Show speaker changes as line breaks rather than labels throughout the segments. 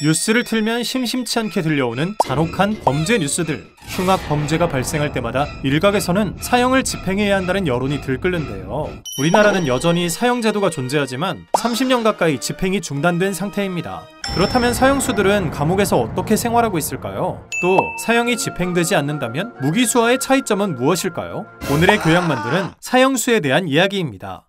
뉴스를 틀면 심심치 않게 들려오는 잔혹한 범죄 뉴스들. 흉악 범죄가 발생할 때마다 일각에서는 사형을 집행해야 한다는 여론이 들끓는데요. 우리나라는 여전히 사형제도가 존재하지만 30년 가까이 집행이 중단된 상태입니다. 그렇다면 사형수들은 감옥에서 어떻게 생활하고 있을까요? 또 사형이 집행되지 않는다면 무기수와의 차이점은 무엇일까요? 오늘의 교양만두는 사형수에 대한 이야기입니다.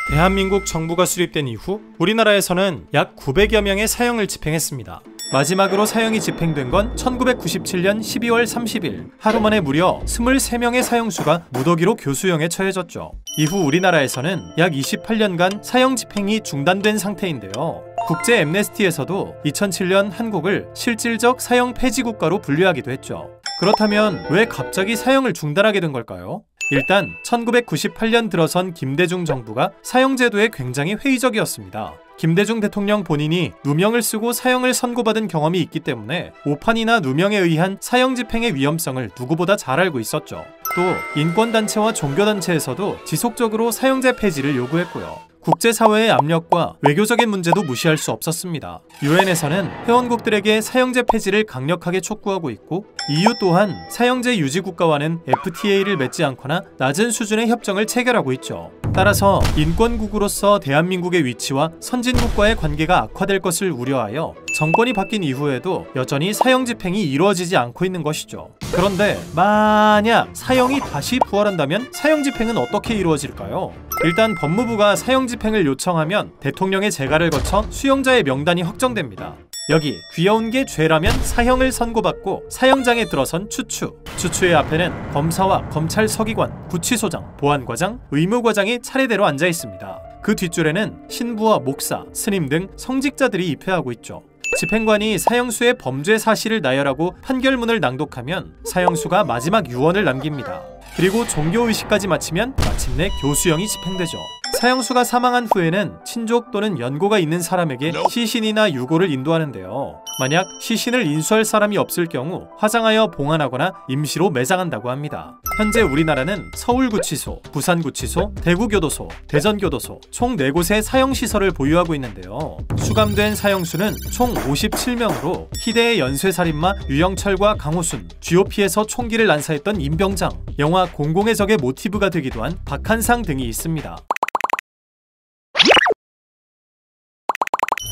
대한민국 정부가 수립된 이후 우리나라에서는 약 900여 명의 사형을 집행했습니다. 마지막으로 사형이 집행된 건 1997년 12월 30일, 하루 만에 무려 23명의 사형수가 무더기로 교수형에 처해졌죠. 이후 우리나라에서는 약 28년간 사형 집행이 중단된 상태인데요. 국제 앰네스티에서도 2007년 한국을 실질적 사형 폐지 국가로 분류하기도 했죠. 그렇다면 왜 갑자기 사형을 중단하게 된 걸까요? 일단 1998년 들어선 김대중 정부가 사형제도에 굉장히 회의적이었습니다. 김대중 대통령 본인이 누명을 쓰고 사형을 선고받은 경험이 있기 때문에 오판이나 누명에 의한 사형 집행의 위험성을 누구보다 잘 알고 있었죠. 또 인권단체와 종교단체에서도 지속적으로 사형제 폐지를 요구했고요. 국제사회의 압력과 외교적인 문제도 무시할 수 없었습니다. 유엔에서는 회원국들에게 사형제 폐지를 강력하게 촉구하고 있고, EU 또한 사형제 유지 국가와는 FTA를 맺지 않거나 낮은 수준의 협정을 체결하고 있죠. 따라서 인권국으로서 대한민국의 위치와 선진국과의 관계가 악화될 것을 우려하여 정권이 바뀐 이후에도 여전히 사형 집행이 이루어지지 않고 있는 것이죠. 그런데 만약 사형이 다시 부활한다면 사형 집행은 어떻게 이루어질까요? 일단 법무부가 사형 집행을 요청하면 대통령의 재가를 거쳐 수용자의 명단이 확정됩니다. 여기 귀여운 게 죄라면 사형을 선고받고 사형장에 들어선 추추. 추추의 앞에는 검사와 검찰 서기관, 구치소장, 보안과장, 의무과장이 차례대로 앉아 있습니다. 그 뒷줄에는 신부와 목사, 스님 등 성직자들이 입회하고 있죠. 집행관이 사형수의 범죄 사실을 나열하고 판결문을 낭독하면 사형수가 마지막 유언을 남깁니다. 그리고 종교의식까지 마치면 마침내 교수형이 집행되죠. 사형수가 사망한 후에는 친족 또는 연고가 있는 사람에게 시신이나 유골을 인도하는데요. 만약 시신을 인수할 사람이 없을 경우 화장하여 봉안하거나 임시로 매장한다고 합니다. 현재 우리나라는 서울구치소, 부산구치소, 대구교도소, 대전교도소 총 4곳의 사형시설을 보유하고 있는데요. 수감된 사형수는 총 57명으로 희대의 연쇄살인마 유영철과 강호순, GOP에서 총기를 난사했던 임병장, 영화 공공의 적의 모티브가 되기도 한 박한상 등이 있습니다.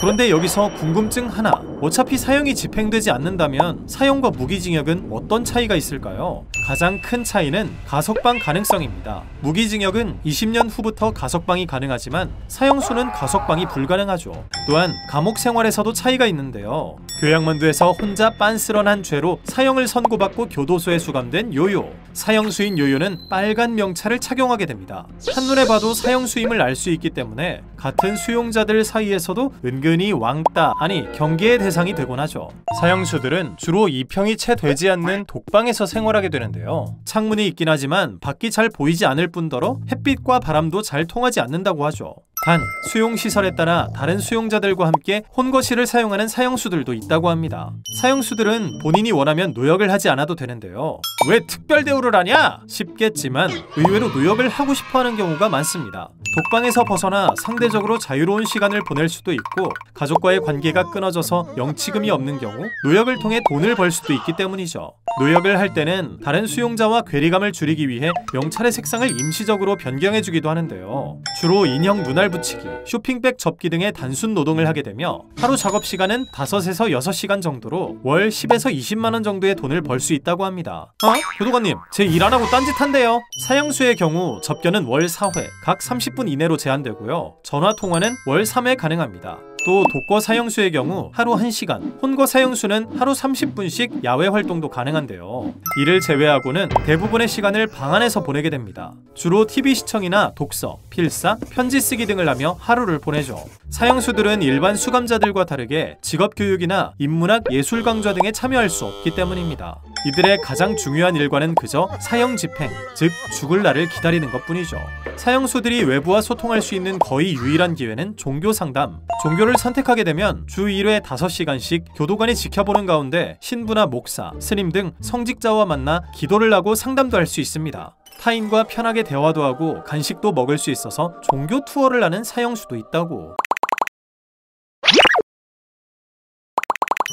그런데 여기서 궁금증 하나. 어차피 사형이 집행되지 않는다면 사형과 무기징역은 어떤 차이가 있을까요? 가장 큰 차이는 가석방 가능성입니다. 무기징역은 20년 후부터 가석방이 가능하지만 사형수는 가석방이 불가능하죠. 또한 감옥 생활에서도 차이가 있는데요. 교양만두에서 혼자 빤스런한 죄로 사형을 선고받고 교도소에 수감된 요요. 사형수인 요요는 빨간 명찰을 착용하게 됩니다. 한눈에 봐도 사형수임을 알 수 있기 때문에 같은 수용자들 사이에서도 은근히 왕따, 아니 경계의 대상이 되곤 하죠. 사형수들은 주로 이평이 채 되지 않는 독방에서 생활하게 되는데요. 창문이 있긴 하지만 밖이 잘 보이지 않을 뿐더러 햇빛과 바람도 잘 통하지 않는다고 하죠. 단, 수용시설에 따라 다른 수용자들과 함께 혼거실을 사용하는 사형수들도 있다고 합니다. 사형수들은 본인이 원하면 노역을 하지 않아도 되는데요. 왜 특별 대우를 하냐? 싶겠지만 의외로 노역을 하고 싶어하는 경우가 많습니다. 독방에서 벗어나 상대적으로 자유로운 시간을 보낼 수도 있고, 가족과의 관계가 끊어져서 영치금이 없는 경우 노역을 통해 돈을 벌 수도 있기 때문이죠. 노역을 할 때는 다른 수용자와 괴리감을 줄이기 위해 명찰의 색상을 임시적으로 변경해주기도 하는데요. 주로 인형 눈알 붙이기, 쇼핑백 접기 등의 단순 노동을 하게 되며 하루 작업시간은 5에서 6시간 정도로 월 10에서 20만원 정도의 돈을 벌 수 있다고 합니다. 교도관님, 제 일 안 하고 딴짓한대요. 사형수의 경우 접견은 월 4회, 각 30분 이내로 제한되고요. 전화통화는 월 3회 가능합니다. 또 독거 사형수의 경우 하루 1시간, 혼거 사형수는 하루 30분씩 야외 활동도 가능한데요. 이를 제외하고는 대부분의 시간을 방 안에서 보내게 됩니다. 주로 TV 시청이나 독서, 필사, 편지 쓰기 등을 하며 하루를 보내죠. 사형수들은 일반 수감자들과 다르게 직업교육이나 인문학, 예술 강좌 등에 참여할 수 없기 때문입니다. 이들의 가장 중요한 일과는 그저 사형 집행, 즉 죽을 날을 기다리는 것뿐이죠. 사형수들이 외부와 소통할 수 있는 거의 유일한 기회는 종교 상담. 종교를 선택하게 되면 주 1회 5시간씩 교도관이 지켜보는 가운데 신부나 목사, 스님 등 성직자와 만나 기도를 하고 상담도 할 수 있습니다. 타인과 편하게 대화도 하고 간식도 먹을 수 있어서 종교 투어를 하는 사형수도 있다고.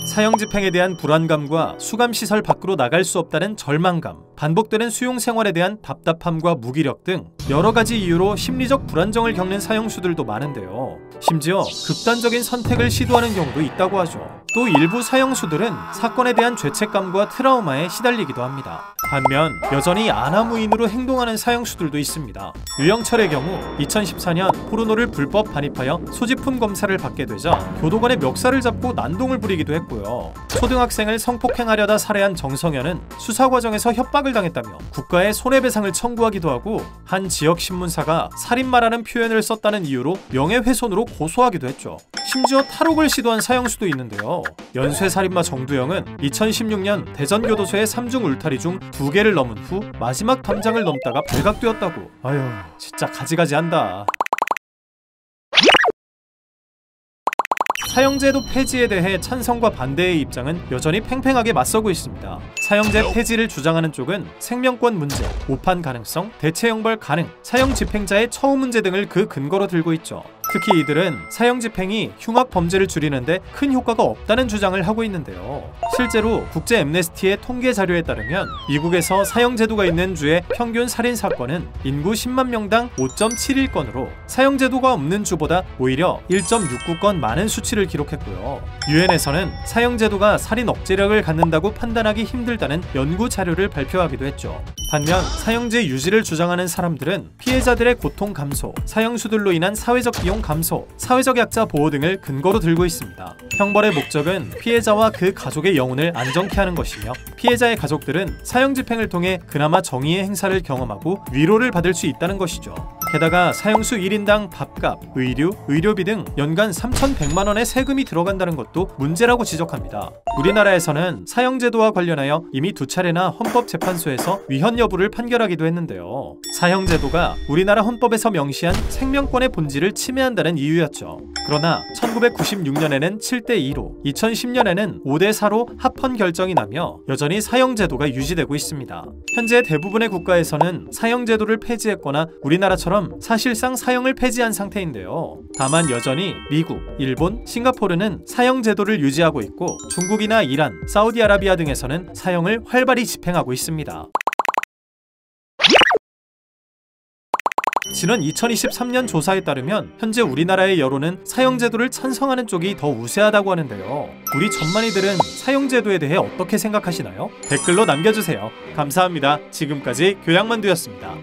사형 집행에 대한 불안감과 수감시설 밖으로 나갈 수 없다는 절망감, 반복되는 수용 생활에 대한 답답함과 무기력 등 여러가지 이유로 심리적 불안정을 겪는 사형수들도 많은데요. 심지어 극단적인 선택을 시도하는 경우도 있다고 하죠. 또 일부 사형수들은 사건에 대한 죄책감과 트라우마에 시달리기도 합니다. 반면 여전히 안하무인으로 행동하는 사형수들도 있습니다. 유영철의 경우 2014년 포르노를 불법 반입하여 소지품 검사를 받게 되자 교도관의 멱살을 잡고 난동을 부리기도 했고요. 초등학생을 성폭행하려다 살해한 정성현은 수사 과정에서 협박을 당했다며 국가에 손해배상을 청구하기도 하고, 한 지역 신문사가 살인마라는 표현을 썼다는 이유로 명예훼손으로 고소하기도 했죠. 심지어 탈옥을 시도한 사형수도 있는데요. 연쇄살인마 정두영은 2016년 대전교도소의 3중 울타리 중 2개를 넘은 후 마지막 담장을 넘다가 발각되었다고. 아휴, 진짜 가지가지한다. 사형제도 폐지에 대해 찬성과 반대의 입장은 여전히 팽팽하게 맞서고 있습니다. 사형제 폐지를 주장하는 쪽은 생명권 문제, 오판 가능성, 대체 형벌 가능, 사형 집행자의 처우 문제 등을 그 근거로 들고 있죠. 특히 이들은 사형 집행이 흉악 범죄를 줄이는데 큰 효과가 없다는 주장을 하고 있는데요. 실제로 국제 앰네스티의 통계 자료에 따르면 미국에서 사형 제도가 있는 주의 평균 살인 사건은 인구 10만 명당 5.71건으로 사형 제도가 없는 주보다 오히려 1.69건 많은 수치를 기록했고요. 유엔에서는 사형 제도가 살인 억제력을 갖는다고 판단하기 힘들다는 연구 자료를 발표하기도 했죠. 반면 사형제 유지를 주장하는 사람들은 피해자들의 고통 감소, 사형수들로 인한 사회적 비용 감소, 사회적 약자 보호 등을 근거로 들고 있습니다. 형벌의 목적은 피해자와 그 가족의 영혼을 안정케 하는 것이며, 피해자의 가족들은 사형 집행을 통해 그나마 정의의 행사를 경험하고 위로를 받을 수 있다는 것이죠. 게다가 사형수 1인당 밥값, 의류, 의료비 등 연간 3,100만 원의 세금이 들어간다는 것도 문제라고 지적합니다. 우리나라에서는 사형제도와 관련하여 이미 2차례나 헌법재판소에서 위헌 여부를 판결하기도 했는데요. 사형제도가 우리나라 헌법에서 명시한 생명권의 본질을 침해한다는 이유였죠. 그러나 1996년에는 7대2로, 2010년에는 5대4로 합헌 결정이 나며 여전히 사형제도가 유지되고 있습니다. 현재 대부분의 국가에서는 사형제도를 폐지했거나 우리나라처럼 사실상 사형을 폐지한 상태인데요. 다만 여전히 미국, 일본, 싱가포르는 사형제도를 유지하고 있고, 중국이나 이란, 사우디아라비아 등에서는 사형을 활발히 집행하고 있습니다. 지난 2023년 조사에 따르면 현재 우리나라의 여론은 사형제도를 찬성하는 쪽이 더 우세하다고 하는데요. 우리 전만이들은 사형제도에 대해 어떻게 생각하시나요? 댓글로 남겨주세요. 감사합니다. 지금까지 교양만두였습니다.